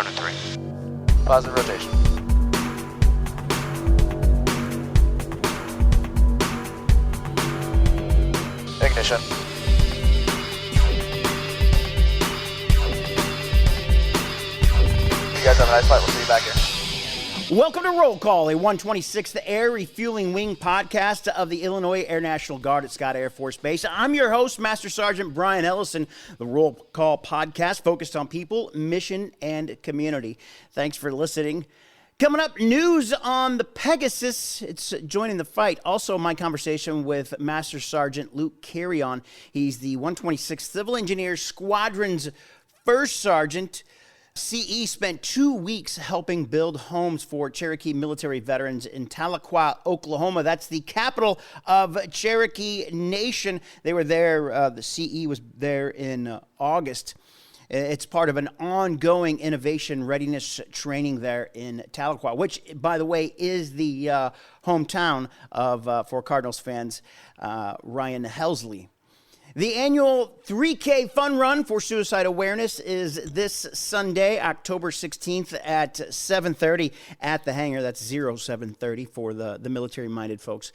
Sergeant 3. Positive rotation. Ignition. You guys have a nice flight. We'll see you back here. Welcome to Roll Call, a 126th Air Refueling Wing podcast of the Illinois Air National Guard at Scott Air Force Base. I'm your host, Master Sergeant Brian Ellison. The Roll Call podcast focused on people, mission, and community. Thanks for listening. Coming up, news on the Pegasus. It's joining the fight. Also, my conversation with Master Sergeant Luke Quirion. He's the 126th Civil Engineer Squadron's first sergeant. CE spent 2 weeks helping build homes for Cherokee military veterans in Tahlequah, Oklahoma. That's the capital of Cherokee Nation. They were there, the CE was there in August. It's part of an ongoing innovation readiness training there in Tahlequah, which, by the way, is the hometown of, for Cardinals fans, Ryan Helsley. The annual 3K Fun Run for Suicide Awareness is this Sunday, October 16th at 7:30 at the hangar. That's 0730 for the military-minded folks.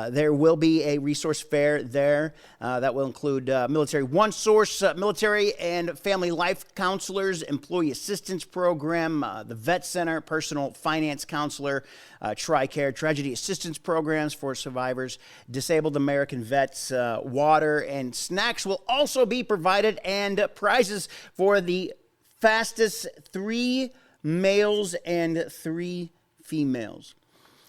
There will be a resource fair there that will include military one-source, military and family life counselors, employee assistance program, the vet center, personal finance counselor, TRICARE, tragedy assistance programs for survivors, disabled American vets, water and snacks will also be provided, and prizes for the fastest 3 males and 3 females.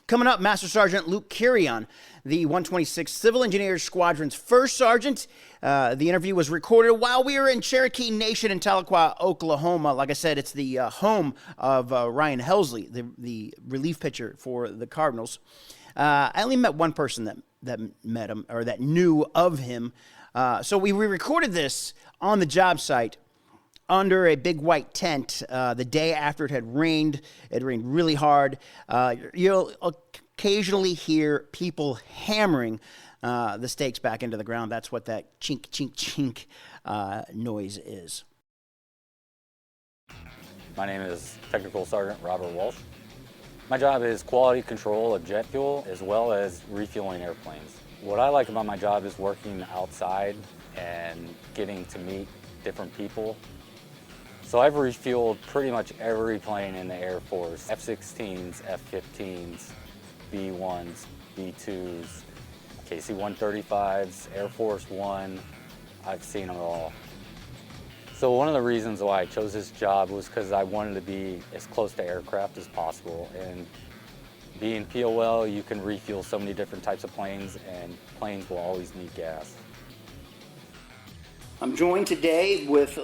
Coming up, Master Sergeant Luke Quirion, the 126th Civil Engineer Squadron's first sergeant. The interview was recorded while we were in Cherokee Nation in Tahlequah, Oklahoma. Like I said, it's the home of Ryan Helsley, the relief pitcher for the Cardinals. I only met one person that met him, or that knew of him. So we recorded this on the job site under a big white tent the day after it had rained. It rained really hard. You'll occasionally hear people hammering the stakes back into the ground. That's what that chink, chink, chink noise is. My name is Technical Sergeant Robert Walsh. My job is quality control of jet fuel as well as refueling airplanes. What I like about my job is working outside and getting to meet different people. So I've refueled pretty much every plane in the Air Force: F-16s, F-15s, B-1s, B-2s, KC-135s, Air Force One. I've seen them all. So one of the reasons why I chose this job was because I wanted to be as close to aircraft as possible. And being POL, you can refuel so many different types of planes, and planes will always need gas. I'm joined today with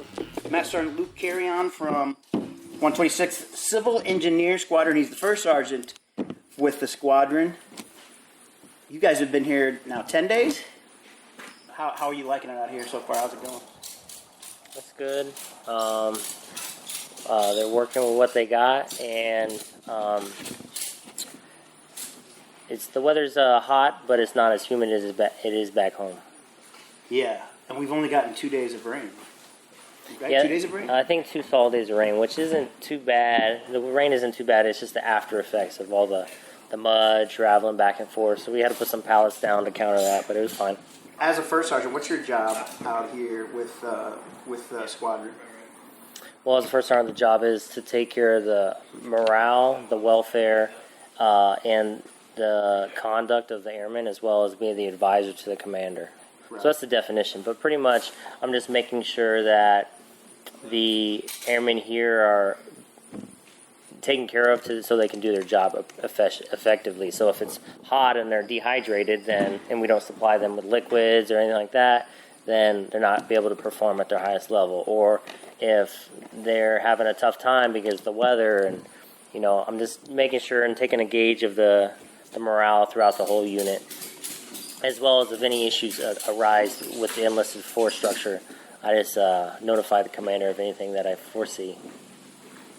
Master Sergeant Luke Quirion from 126th Civil Engineer Squadron. He's the first sergeant with the squadron. You guys have been here now 10 days? How are you liking it out here so far? How's it going? That's good. They're working with what they got, and the weather's hot, but it's not as humid as it is back home. Yeah, and we've only gotten 2 days of rain. Yeah, 2 days of rain? I think 2 solid days of rain, which isn't too bad. The rain isn't too bad. It's just the after effects of all the mud traveling back and forth. So we had to put some pallets down to counter that, but it was fine. As a first sergeant, what's your job out here with the squadron? Well, as a first sergeant, the job is to take care of the morale, the welfare, and the conduct of the airmen, as well as being the advisor to the commander. Right. So that's the definition. But pretty much, I'm just making sure that the airmen here are taken care of so they can do their job effectively. So if it's hot and they're dehydrated, and we don't supply them with liquids or anything like that, then they're not be able to perform at their highest level. Or if they're having a tough time because of the weather, and I'm just making sure and taking a gauge of the morale throughout the whole unit, as well as if any issues arise with the enlisted force structure. I just notify the commander of anything that I foresee.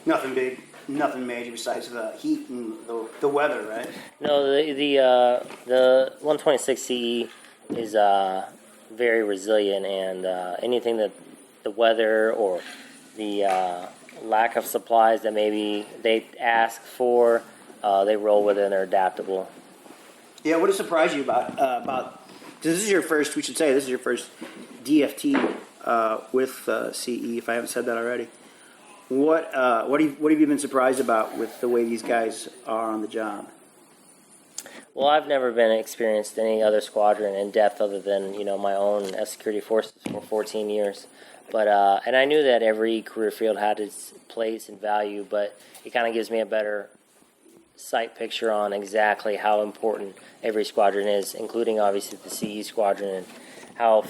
Nothing big, nothing major besides the heat and the weather, right? No, the 126 CE is very resilient, and anything that the weather or the lack of supplies that maybe they ask for, they roll with it and they're adaptable. Yeah, what has surprised you about this is your first, we should say, this is your first DFT with CE, if I haven't said that already. What have you been surprised about with the way these guys are on the job? Well, I've never been experienced any other squadron in depth other than, my own as security forces for 14 years. But and I knew that every career field had its place and value, but it kind of gives me a better sight picture on exactly how important every squadron is, including obviously the CE squadron, and how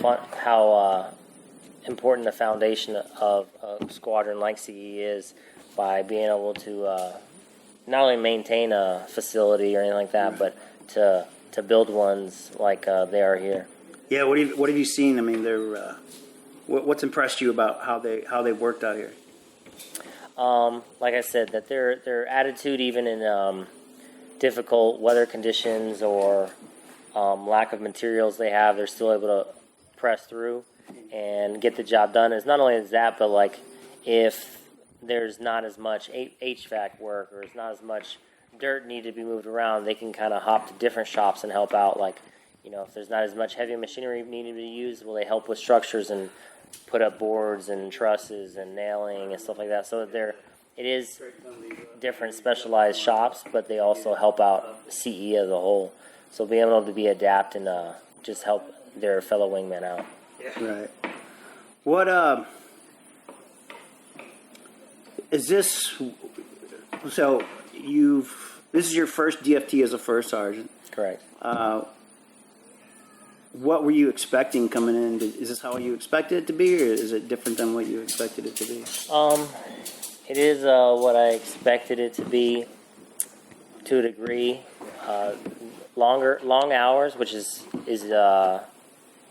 important the foundation of a squadron like CE is by being able to not only maintain a facility or anything like that, but to build ones like they are here. Yeah, what have you seen? I mean, they're what's impressed you about how they worked out here? Like I said, that their attitude, even in difficult weather conditions or lack of materials they have, they're still able to press through and get the job done. It's not only that, but like if there's not as much HVAC work or it's not as much dirt needed to be moved around, they can kind of hop to different shops and help out. Like, if there's not as much heavy machinery needed to be used, will they help with structures and put up boards and trusses and nailing and stuff like that. So it is different specialized shops, but they also help out CE as a whole. So being able to be adapt and just help their fellow wingmen out. Right. What is this? So this is your first DFT as a first sergeant. Correct. What were you expecting coming in? Is this how you expected it to be, or is it different than what you expected it to be? It is what I expected it to be, to a degree. Long hours, which is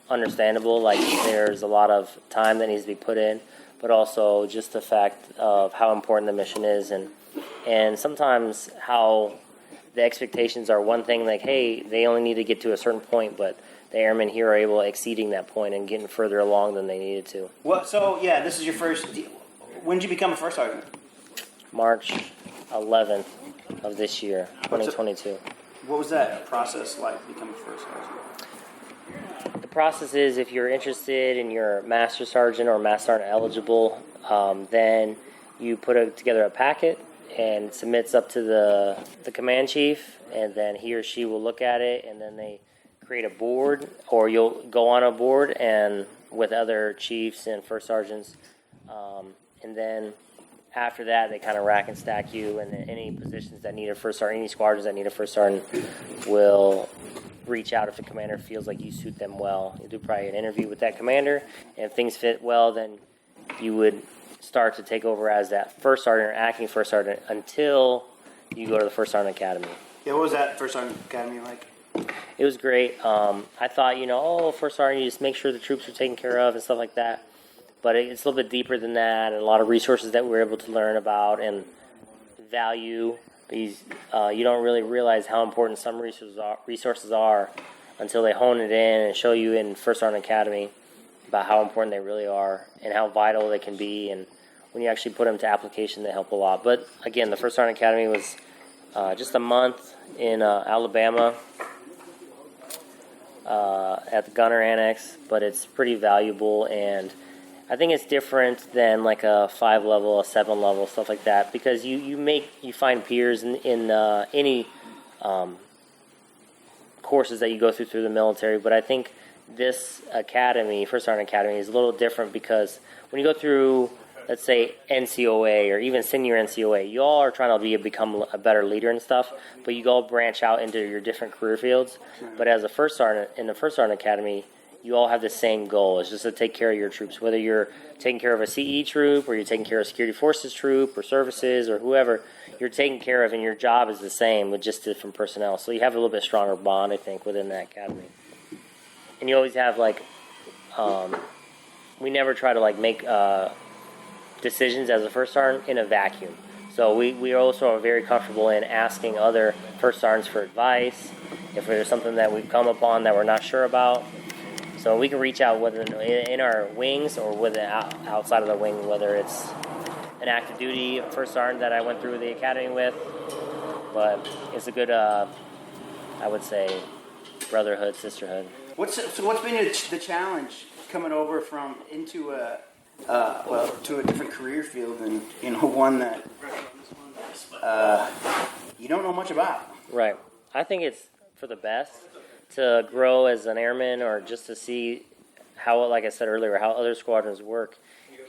understandable. Like, there's a lot of time that needs to be put in, but also just the fact of how important the mission is, and sometimes how the expectations are one thing, like, hey, they only need to get to a certain point, but the airmen here are able exceeding that point and getting further along than they needed to. This is your first. When did you become a first sergeant? March 11th of this year, 2022. What was that process like, becoming first sergeant? The process is, if you're interested in your master sergeant or master sergeant eligible, then you put together a packet and submits up to the command chief, and then he or she will look at it, and then they create a board, or you'll go on a board and with other chiefs and first sergeants, and then after that they kind of rack and stack you, and any positions that need a first sergeant, any squadrons that need a first sergeant will reach out if the commander feels like you suit them well. You do probably an interview with that commander, and if things fit well, then you would start to take over as that first sergeant or acting first sergeant until you go to the first sergeant academy. Yeah, what was that first sergeant academy like? It was great. I thought, first sergeant, you just make sure the troops are taken care of and stuff like that. But it's a little bit deeper than that, and a lot of resources that we were able to learn about and value. You don't really realize how important some resources are until they hone it in and show you in First Sergeant Academy about how important they really are and how vital they can be. And when you actually put them to application, they help a lot. But again, the First Sergeant Academy was just a month in Alabama at the Gunner Annex, but it's pretty valuable, and I think it's different than like a 5-level, a 7-level, stuff like that, because you find peers in any courses that you go through the military. But I think this academy, First Sergeant Academy, is a little different because when you go through, let's say, NCOA or even senior NCOA, you all are trying to become a better leader and stuff, but you all branch out into your different career fields. But as a First Sergeant, in the First Sergeant Academy, you all have the same goal. It's just to take care of your troops, whether you're taking care of a CE troop or you're taking care of a security forces troop or services or whoever you're taking care of, and your job is the same with just different personnel. So you have a little bit stronger bond, I think, within that academy. And you always have, like, we never try to, like, make decisions as a first sergeant in a vacuum. So we also are very comfortable in asking other first sergeants for advice if there's something that we've come upon that we're not sure about. So we can reach out whether in our wings or outside of the wing, whether it's an active duty first sergeant that I went through the academy with, but it's a good, I would say, brotherhood, sisterhood. What's been the challenge coming over from into to a different career field and one that you don't know much about? Right. I think it's for the best to grow as an airman, or just to see how, like I said earlier, how other squadrons work.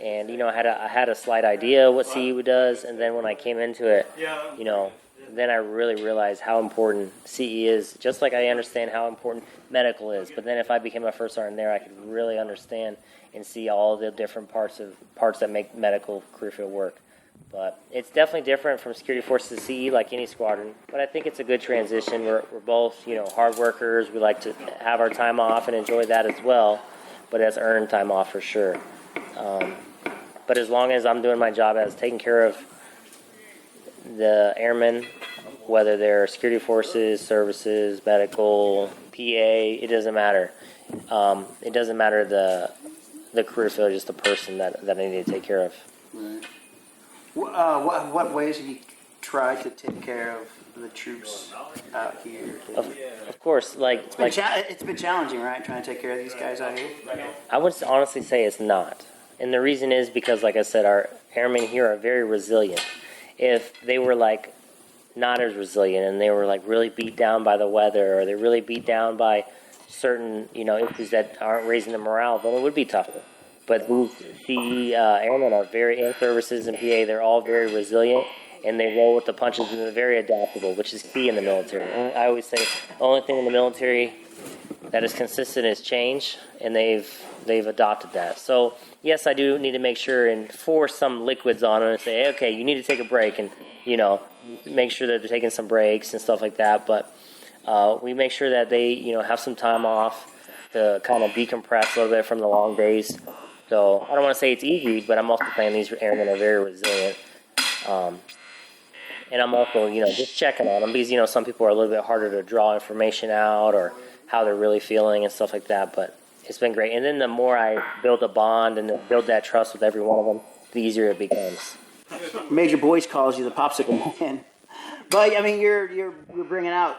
And I had a slight idea what CE does, and then when I came into it, then I really realized how important CE is, just like I understand how important medical is. But then if I became a first sergeant there, I could really understand and see all the different parts that make medical career field work. But it's definitely different from security forces to CE, like any squadron. But I think it's a good transition. We're both, hard workers. We like to have our time off and enjoy that as well. But that's earned time off for sure. But as long as I'm doing my job as taking care of the airmen, whether they're security forces, services, medical, PA, it doesn't matter. It doesn't matter the career field, just the person that I need to take care of. Right. What ways have you tried to take care of the troops out here? Of course, it's been challenging, right? Trying to take care of these guys out here. I would honestly say it's not, and the reason is because, like I said, our airmen here are very resilient. If they were not as resilient and they were really beat down by the weather, or they're really beat down by certain issues that aren't raising the morale, then it would be tougher. But the airmen are in services and PA, they're all very resilient, and they roll with the punches, and they're very adaptable, which is key in the military. And I always say the only thing in the military that is consistent is change, and they've adopted that. So yes, I do need to make sure and force some liquids on them and say, hey, okay, you need to take a break, and make sure that they're taking some breaks and stuff like that. But we make sure that they have some time off to kind of decompress a little bit from the long days. So I don't want to say it's easy, but I'm also saying these airmen are very resilient. And I'm also, just checking on them because, some people are a little bit harder to draw information out or how they're really feeling and stuff like that. But it's been great. And then the more I build a bond and build that trust with every one of them, the easier it becomes. Major Boyce calls you the popsicle man. But I mean, you're bringing out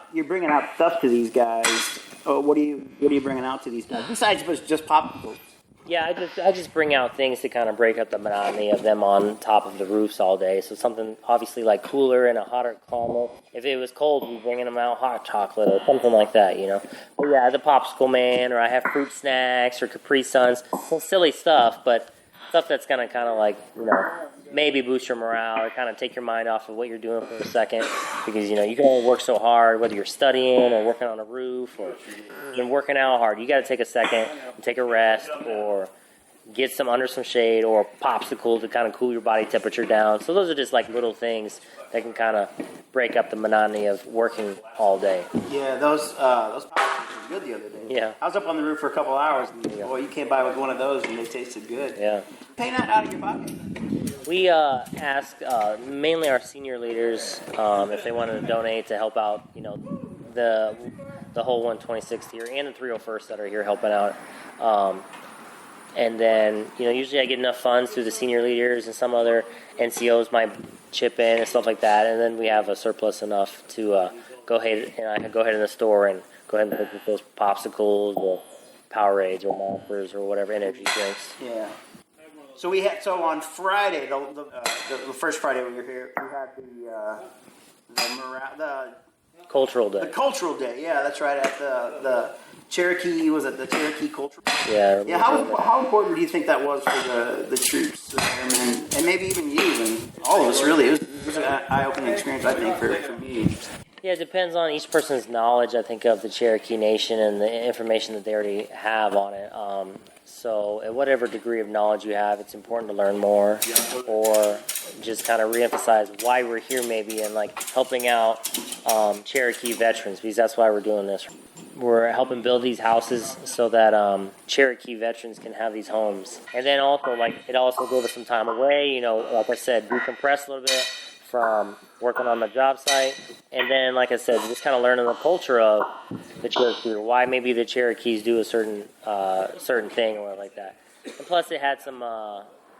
stuff to these guys. Oh, what are you bringing out to these guys besides just popsicles? Yeah, I just bring out things to kind of break up the monotony of them on top of the roofs all day. So something obviously like cooler and a hotter climate. If it was cold, we'd bringing them out hot chocolate or something like that, But yeah, the popsicle man, or I have fruit snacks or Capri Suns, some silly stuff, but stuff that's gonna kind of maybe boost your morale or kind of take your mind off of what you're doing for a second, because you can only work so hard, whether you're studying or working on a roof or even working out hard. You got to take a second and take a rest, or get under some shade, or popsicle to kind of cool your body temperature down. So those are just little things that can kind of break up the monotony of working all day. Yeah, those popsicles were good the other day. Yeah, I was up on the roof for a couple hours, and boy, you came by with one of those, and they tasted good. Yeah. Paying that out of your pocket? We ask mainly our senior leaders if they wanted to donate to help out, the whole 126th here and the 301st that are here helping out. And then, usually I get enough funds through the senior leaders, and some other NCOs might chip in and stuff like that. And then we have a surplus enough to go ahead in the store and go ahead and purchase those popsicles or Powerades or Monsters or whatever energy drinks. Yeah. So on Friday, the first Friday we were here, we had the Cultural Day. The Cultural Day, yeah, that's right. At the Cherokee, was it the Cherokee Cultural Day? Yeah. Yeah. How important do you think that was for the troops, and maybe even you and all of us? Really, it was an eye-opening experience, I think, for me. Yeah, it depends on each person's knowledge, I think, of the Cherokee Nation and the information that they already have on it. So at whatever degree of knowledge you have, it's important to learn more, or just kind of reemphasize why we're here maybe, and helping out Cherokee veterans, because that's why we're doing this. We're helping build these houses so that Cherokee veterans can have these homes. And then also, it also gave us some time away, like I said, decompress a little bit from working on the job site. And then, like I said, just kind of learning the culture of the Cherokee, or why maybe the Cherokees do a certain thing or like that. And plus, they had some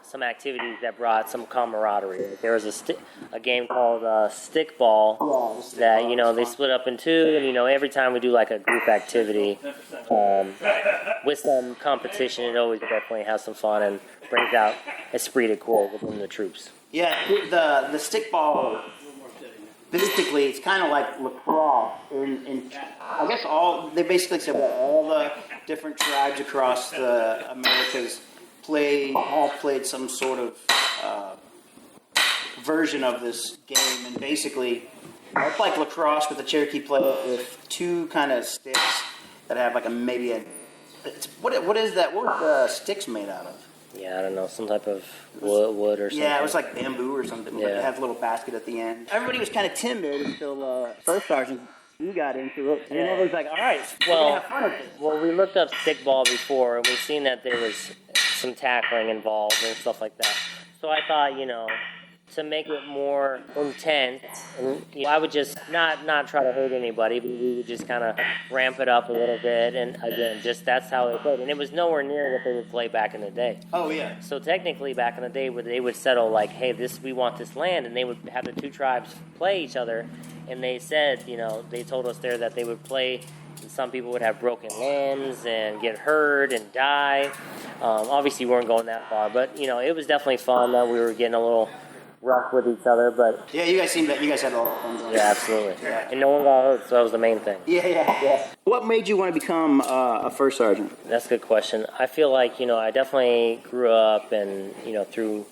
some activities that brought some camaraderie. There was a game called Stickball that, you know, they split up in two, and, you know, every time we do like a group activity with some competition, it always definitely has some fun and brings out esprit de corps within the troops. Yeah, the stickball, basically, it's kind of like lacrosse. And I guess they basically said all the different tribes across the Americas all played some sort of version of this game, and basically it's like lacrosse, but the Cherokee play it with two kind of sticks that have like what is that? What were the sticks made out of? Yeah, I don't know, some type of wood or something. Yeah, it was like bamboo or something. Yeah. It had a little basket at the end. Everybody was kind of timid until First Sergeant you got into it. And then everybody's like, all right, we're going to have fun with this. Well, we looked up stickball before, and we've seen that there was some tackling involved and stuff like that. So I thought, you know, to make it more intense, and, you know, I would just not try to hurt anybody, but we would just kind of ramp it up a little bit, and again, just that's how they played. And it was nowhere near what they would play back in the day. Oh, yeah. So technically, back in the day, they would settle like, hey, we want this land, and they would have the two tribes play each other, and they said, you know, they told us there that they would play, and some people would have broken limbs and get hurt and die. Obviously, we weren't going that far, but, you know, it was definitely fun that we were getting a little rough with each other, but yeah, you guys had a lot of fun. Yeah, absolutely. Yeah. And no one got hurt, so that was the main thing. Yeah. What made you want to become a first sergeant? That's a good question. I feel like, you know, I definitely grew up, and, you know, through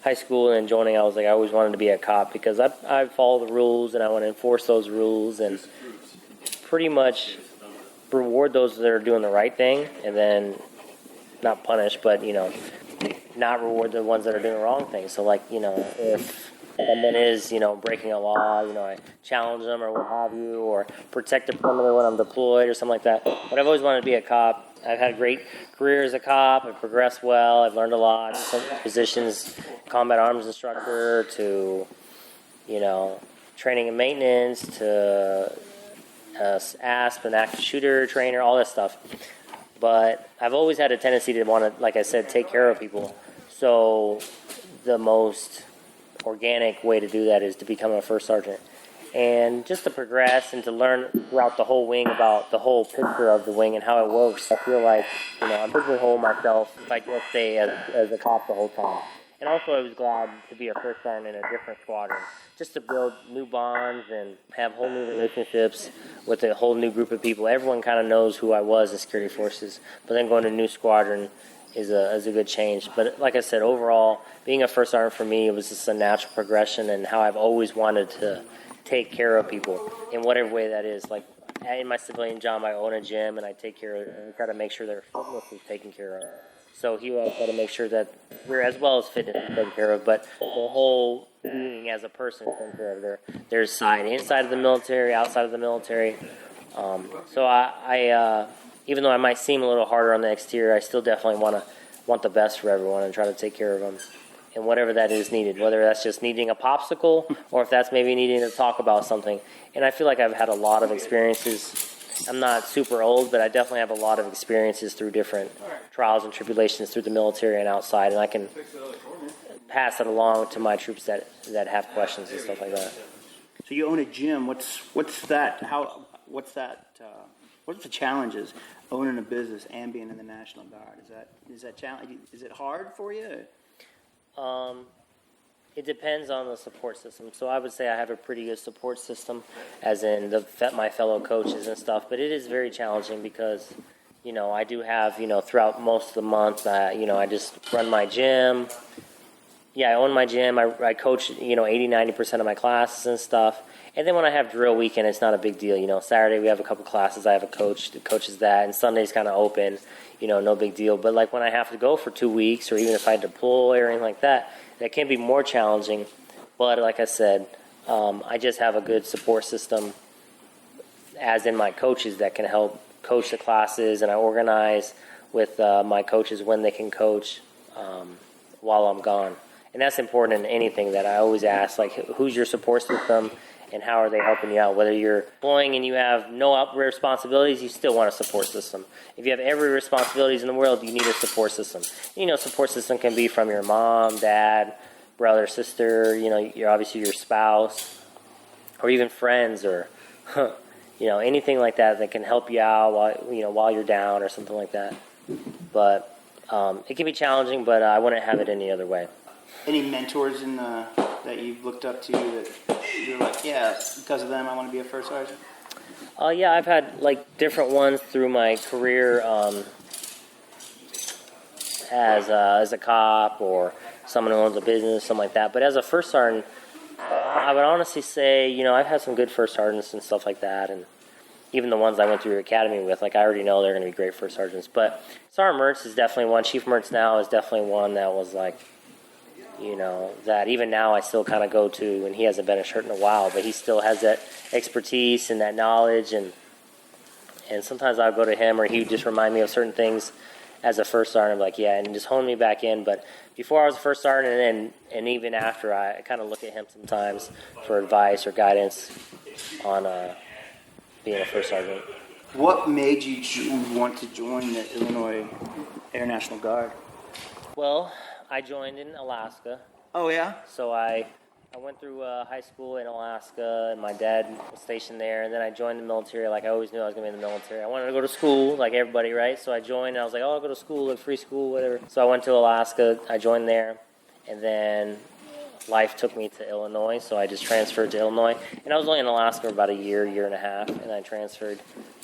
high school and joining, I always wanted to be a cop because I follow the rules and I want to enforce those rules and pretty much reward those that are doing the right thing, and then not punish, but, you know, not reward the ones that are doing the wrong thing. So, like, you know, if someone is, you know, breaking a law, you know, I challenge them or what have you, or protect the perimeter when I'm deployed or something like that. But I've always wanted to be a cop. I've had a great career as a cop. I've progressed well. I've learned a lot. Some positions, combat arms instructor to, you know, training and maintenance to ASP, an active shooter trainer, all that stuff. But I've always had a tendency to want to, like I said, take care of people. So the most organic way to do that is to become a first sergeant. And just to progress and to learn throughout the whole wing about the whole picture of the wing and how it works, I feel like, you know, I'm pigeonholing myself if I just stay as a cop the whole time. And also I was glad to be a first sergeant in a different squadron, just to build new bonds and have whole new relationships with a whole new group of people. Everyone kind of knows who I was in security forces, but then going to a new squadron is a good change. But like I said, overall, being a first sergeant for me, it was just a natural progression and how I've always wanted to take care of people in whatever way that is. Like in my civilian job, I own a gym and I take care of and try to make sure their fitness is taken care of. So here I've got to make sure that we're, as well as fitness, is taken care of, but the whole being as a person is taken care of. There's side inside of the military, outside of the military. So I even though I might seem a little harder on the exterior, I still definitely want the best for everyone and try to take care of them. And whatever that is needed, whether that's just needing a popsicle or if that's maybe needing to talk about something. And I feel like I've had a lot of experiences. I'm not super old, but I definitely have a lot of experiences through different trials and tribulations through the military and outside, and I can pass it along to my troops that have questions and stuff like that. So you own a gym. What's that? What's the challenges owning a business and being in the National Guard? Is that challenge? Is it hard for you? It depends on the support system. So I would say I have a pretty good support system, as in my fellow coaches and stuff. But it is very challenging because, you know, I do have, you know, throughout most of the month, you know, I just run my gym. Yeah, I own my gym. I coach, you know, 80-90% of my classes and stuff. And then when I have drill weekend, it's not a big deal. You know, Saturday we have a couple classes. I have a coach that coaches that, and Sunday's kind of open. You know, no big deal. But like when I have to go for 2 weeks, or even if I deploy or anything like that, that can be more challenging. But like I said, I just have a good support system, as in my coaches, that can help coach the classes, and I organize with my coaches when they can coach while I'm gone. And that's important in anything that I always ask, like, who's your support system and how are they helping you out? Whether you're deploying and you have no responsibilities, you still want a support system. If you have every responsibilities in the world, you need a support system. Support system can be from your mom, dad, brother, sister, you're obviously your spouse, or even friends, or, anything like that can help you out while you're down or something like that. But it can be challenging, but I wouldn't have it any other way. Any mentors that you've looked up to that you're like, yeah, because of them I want to be a first sergeant? Yeah, I've had different ones through my career as a cop or someone who owns a business, something like that. But as a first sergeant, I would honestly say, I've had some good first sergeants and stuff like that, and even the ones I went through academy with, I already know they're going to be great first sergeants. But Sergeant Mertz is definitely one. Chief Mertz now is definitely one that was that even now I still kind of go to, and he hasn't been a shirt in a while, but he still has that expertise and that knowledge, and sometimes I'll go to him, or he would just remind me of certain things as a first sergeant. I'm like, yeah, and just hone me back in. But before I was a first sergeant, and even after, I kind of look at him sometimes for advice or guidance on being a first sergeant. What made you want to join the Illinois Air National Guard? Well, I joined in Alaska. Oh, yeah? So I went through high school in Alaska, and my dad was stationed there, and then I joined the military. I always knew I was going to be in the military. I wanted to go to school, like everybody, right? So I joined, and I was like, I'll go to school, free school, whatever. So I went to Alaska. I joined there, and then life took me to Illinois, so I just transferred to Illinois. And I was only in Alaska for about a year and a half, and I transferred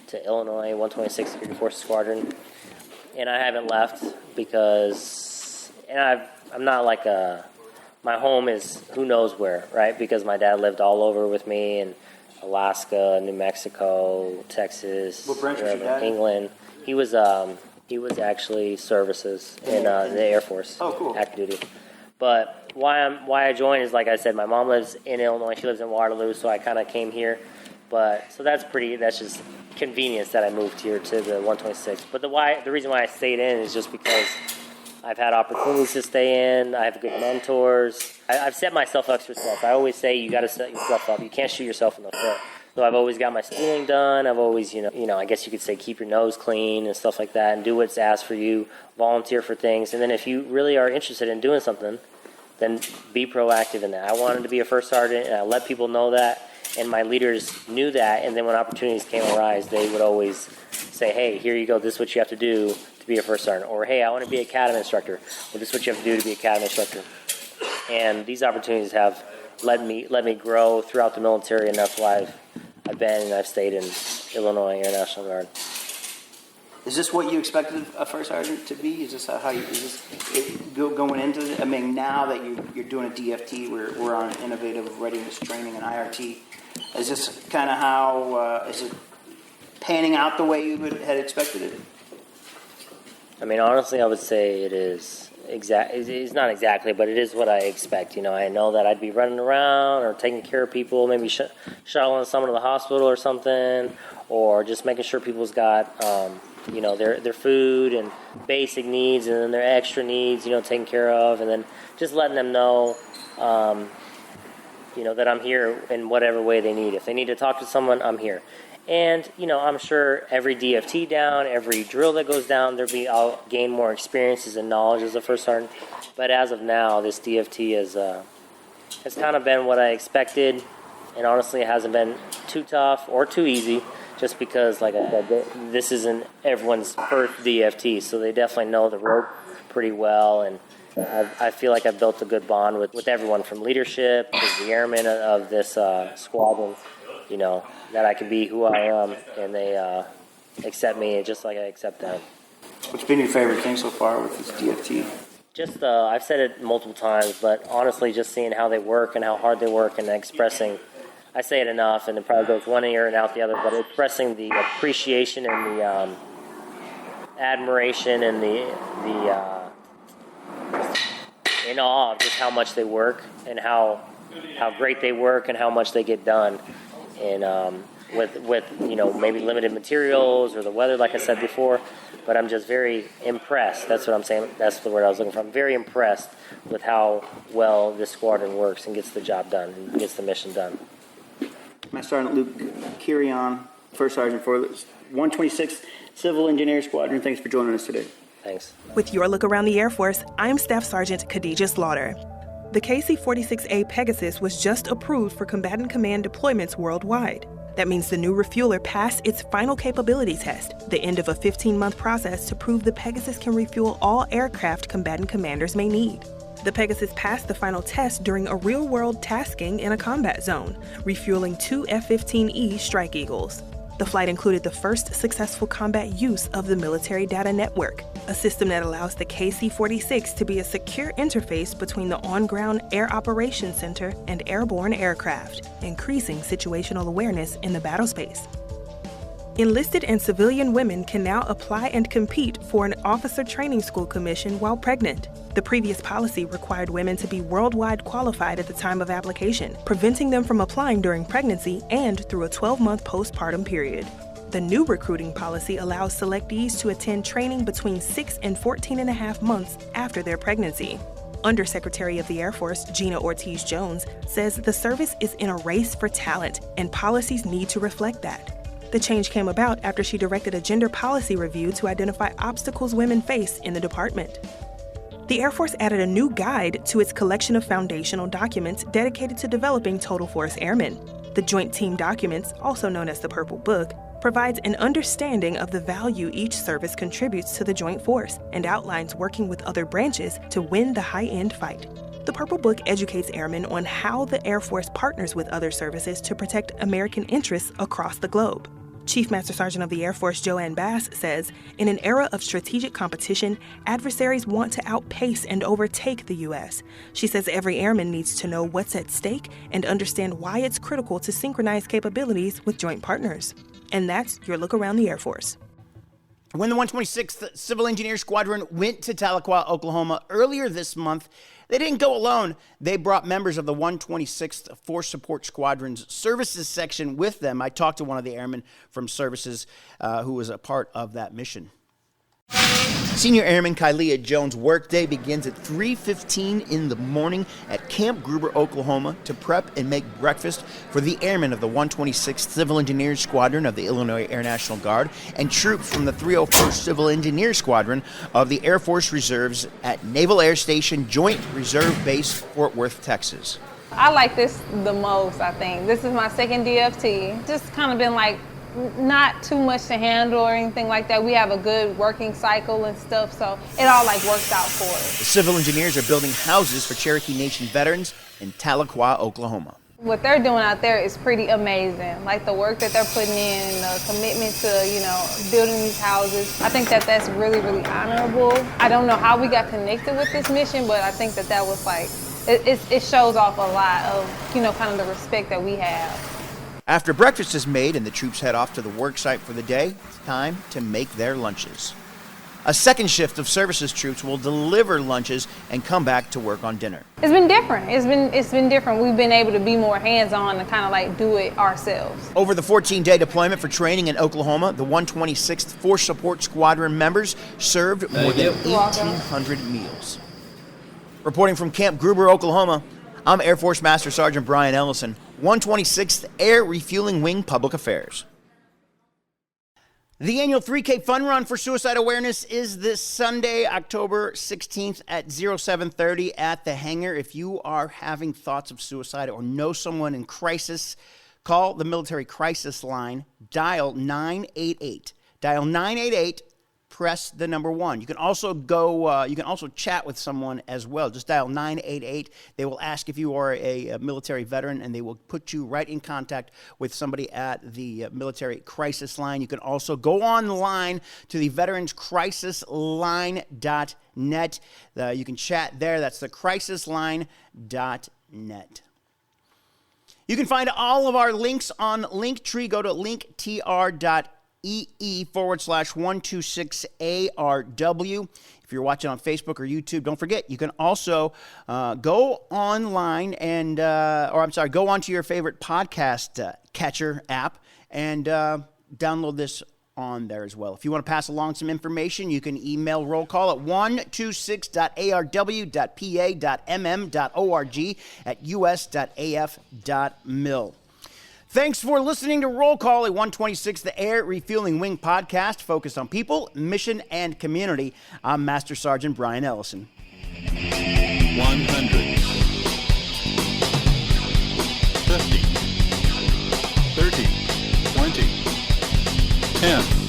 to Illinois, 126 Security Force Squadron. And I haven't left because, I'm not my home is who knows where, right? Because my dad lived all over with me in Alaska, New Mexico, Texas, what branch was your dad? England. He was actually services in the Air Force. Oh, cool. Active duty. But why I joined is, like I said, my mom lives in Illinois. She lives in Waterloo, so I kind of came here. But so that's just convenience that I moved here to the 126. But the reason why I stayed in is just because I've had opportunities to stay in. I have good mentors. I've set myself up for success. I always say you got to set yourself up. You can't shoot yourself in the foot. So I've always got my schooling done. I've always, I guess you could say keep your nose clean and stuff like that, and do what's asked for you. Volunteer for things, and then if you really are interested in doing something, then be proactive in that. I wanted to be a first sergeant, and I let people know that, and my leaders knew that. And then when opportunities came arise, they would always say, "Hey, here you go. This is what you have to do to be a first sergeant," or "Hey, I want to be an academy instructor. Well, this is what you have to do to be an academy instructor." And these opportunities have let me grow throughout the military, and that's why I've been and I've stayed in Illinois Air National Guard. Is this what you expected a first sergeant to be? Is this how you? Going into it? I mean, now that you're doing a DFT, we're on innovative readiness training and IRT. Is this kind of how? Is it panning out the way you had expected it? I mean, honestly, I would say it is It's not exactly, but it is what I expect. I know that I'd be running around or taking care of people, maybe shuttling someone to the hospital or something, or just making sure people's got their food and basic needs, and then their extra needs, taken care of, and then just letting them know, that I'm here in whatever way they need. If they need to talk to someone, I'm here. And, I'm sure every DFT down, every drill that goes down, I'll gain more experiences and knowledge as a first sergeant. But as of now, this DFT has kind of been what I expected. And honestly, it hasn't been too tough or too easy, just because, like I said, this isn't everyone's first DFT. So they definitely know the rope pretty well. And I feel like I've built a good bond with everyone, from leadership to the airmen of this squadron. That I can be who I am, and they accept me just like I accept them. What's been your favorite thing so far with this DFT? Just, I've said it multiple times, but honestly, just seeing how they work and how hard they work, and expressing, I say it enough, and it probably goes one ear and out the other, but expressing the appreciation and the admiration and the in awe of just how much they work and how great they work and how much they get done. And with maybe limited materials or the weather, like I said before, but I'm just very impressed. That's what I'm saying. That's the word I was looking for. I'm very impressed with how well this squadron works and gets the job done and gets the mission done. Master Sergeant Luke Quirion, First Sergeant for 126th Civil Engineer Squadron. Thanks for joining us today. Thanks. With your look around the Air Force, I'm Staff Sergeant Khadijah Slaughter. The KC-46A Pegasus was just approved for combatant command deployments worldwide. That means the new refueler passed its final capability test, the end of a 15-month process to prove the Pegasus can refuel all aircraft combatant commanders may need. The Pegasus passed the final test during a real-world tasking in a combat zone, refueling 2 F-15E Strike Eagles. The flight included the first successful combat use of the Military Data Network, a system that allows the KC-46 to be a secure interface between the on-ground Air Operations Center and airborne aircraft, increasing situational awareness in the battlespace. Enlisted and civilian women can now apply and compete for an officer training school commission while pregnant. The previous policy required women to be worldwide qualified at the time of application, preventing them from applying during pregnancy and through a 12-month postpartum period. The new recruiting policy allows selectees to attend training between 6 and 14 and a half months after their pregnancy. Undersecretary of the Air Force, Gina Ortiz-Jones, says the service is in a race for talent and policies need to reflect that. The change came about after she directed a gender policy review to identify obstacles women face in the department. The Air Force added a new guide to its collection of foundational documents dedicated to developing Total Force Airmen. The Joint Team Documents, also known as the Purple Book, provides an understanding of the value each service contributes to the Joint Force and outlines working with other branches to win the high-end fight. The Purple Book educates airmen on how the Air Force partners with other services to protect American interests across the globe. Chief Master Sergeant of the Air Force Joanne Bass says, in an era of strategic competition, adversaries want to outpace and overtake the U.S. She says every airman needs to know what's at stake and understand why it's critical to synchronize capabilities with joint partners. And that's your look around the Air Force. When the 126th Civil Engineer Squadron went to Tahlequah, Oklahoma earlier this month, they didn't go alone. They brought members of the 126th Force Support Squadron's Services section with them. I talked to one of the airmen from Services who was a part of that mission. Senior Airman Kylia Jones' workday begins at 3:15 in the morning at Camp Gruber, Oklahoma, to prep and make breakfast for the airmen of the 126th Civil Engineer Squadron of the Illinois Air National Guard and troops from the 301st Civil Engineer Squadron of the Air Force Reserves at Naval Air Station Joint Reserve Base, Fort Worth, Texas. I like this the most, I think. This is my second DFT. Just kind of been like, not too much to handle or anything like that. We have a good working cycle and stuff, so it all like works out for us. The civil engineers are building houses for Cherokee Nation veterans in Tahlequah, Oklahoma. What they're doing out there is pretty amazing. Like the work that they're putting in, the commitment to, building these houses. I think that that's really, really honorable. I don't know how we got connected with this mission, but I think that that was like, it shows off a lot of, kind of the respect that we have. After breakfast is made and the troops head off to the work site for the day, it's time to make their lunches. A second shift of services troops will deliver lunches and come back to work on dinner. It's been different. It's been different. We've been able to be more hands-on and kind of like do it ourselves. Over the 14-day deployment for training in Oklahoma, the 126th Force Support Squadron members served more than 1,800 meals. Reporting from Camp Gruber, Oklahoma, I'm Air Force Master Sgt. Brian Ellison, 126th Air Refueling Wing Public Affairs. The annual 3K Fun Run for Suicide Awareness is this Sunday, October 16th at 07:30 at the hangar. If you are having thoughts of suicide or know someone in crisis, call the military crisis line, dial 988. Dial 988. Press the number 1. You can also chat with someone as well. Just dial 988. They will ask if you are a military veteran, and they will put you right in contact with somebody at the military crisis line. You can also go online to the veteranscrisisline.net. You can chat there. That's the crisisline.net. You can find all of our links on Linktree. Go to linktr.ee/126ARW. If you're watching on Facebook or YouTube, don't forget, you can also go online and, go onto your favorite podcast catcher app and download this on there as well. If you want to pass along some information, you can email roll call at 126.arw.pa.mm.org at us.af.mil. Thanks for listening to Roll Call, a 126 the Air Refueling Wing podcast focused on people, mission, and community. I'm Master Sergeant Brian Ellison. 100, 50, 30, 20, 10.